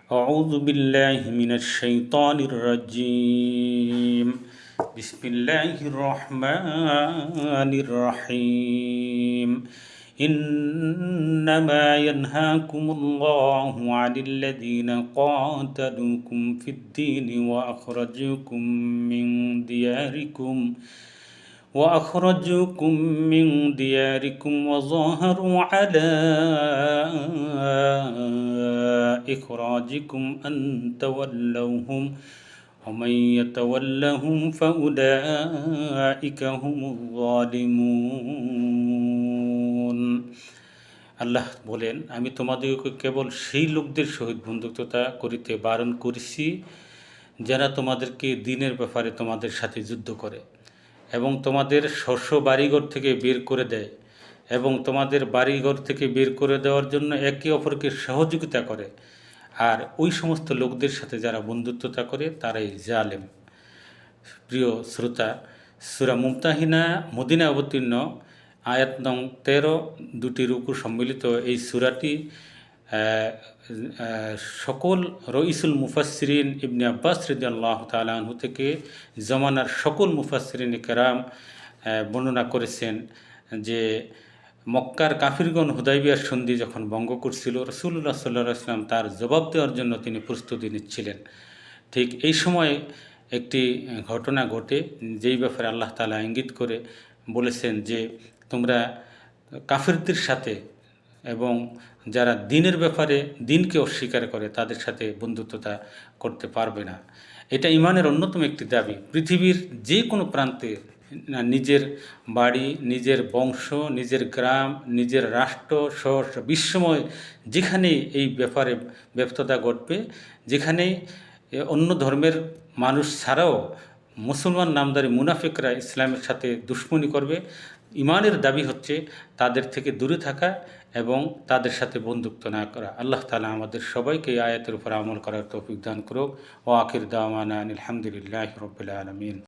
أعوذ بالله من الشيطان الرجيم بسم الله الرحمن الرحيم إنما ينهاكم الله عن الذين قاتلوكم في الدين وأخرجوكم من دياركم وظاهروا على إخراجكم أن تولوهم ومن يتولهم فأولئك هم الظالمون। আল্লাহ বলেন, আমি তোমাদেরকে কেবল সেই লোকদের সহিত বন্ধুত্বতা করিতে বারণ করেছি যারা তোমাদেরকে দ্বীনের ব্যাপারে তোমাদের সাথে যুদ্ধ করে এবং তোমাদের শস্য বাড়িঘর থেকে বের করে দেয় এবং তোমাদের বাড়িঘর থেকে বের করে দেওয়ার জন্য একে অপরকে সহযোগিতা করে, আর ওই সমস্ত লোকদের সাথে যারা বন্ধুত্বতা করে তারাই জালেম। প্রিয় শ্রোতা, সূরা মুমতাহিনা মদিনা অবতীর্ণ, আয়াত নং 13, দুটি রুকু সম্মিলিত এই সূরাটি সকল রইসুল মুফাসসিরিন ইবনে আব্বাস রাদিয়াল্লাহু তাআলা আনহু থেকে জমানার সকল মুফাসসিরিন কেরাম বর্ণনা করেছেন যে মক্কার কাফিরগণ হুদাইবিয়ার সন্ধি যখন ভঙ্গ করছিল, রাসূলুল্লাহ সাল্লাল্লাহু আলাইহি ওয়াসাল্লাম তার জবাব দেওয়ার জন্য তিনি প্রস্তুতি নিচ্ছিলেন। ঠিক এই সময় একটি ঘটনা ঘটে, যেই ব্যাপারে আল্লাহ তাআলা ইঙ্গিত করে বলেছেন যে তোমরা কাফিরদের সাথে এবং যারা দ্বীনের ব্যাপারে দ্বীনকে অস্বীকার করে তাদের সাথে বন্ধুত্বতা করতে পারবে না। এটা ঈমানের অন্যতম একটি দাবি। পৃথিবীর যে কোনো প্রান্তে নিজের বাড়ি, নিজের বংশ, নিজের গ্রাম, নিজের রাষ্ট্র সহ বিশ্বময় যেখানেই এই ব্যাপারে ব্যর্থতা ঘটবে, যেখানেই অন্য ধর্মের মানুষ ছাড়াও মুসলমান নামধারী মুনাফিকরা ইসলামের সাথে দুশমনি করবে, ঈমানের দাবি হচ্ছে তাদের থেকে দূরে থাকা এবং তাদের সাথে বন্ধুত্ব না করা। আল্লাহ তাআলা আমাদের সবাইকে এই আয়াতের উপর আমল করার তৌফিক দান করুক। ওয়া আখির দাওয়ানা আলহামদুলিল্লাহি রাব্বিল আলামিন।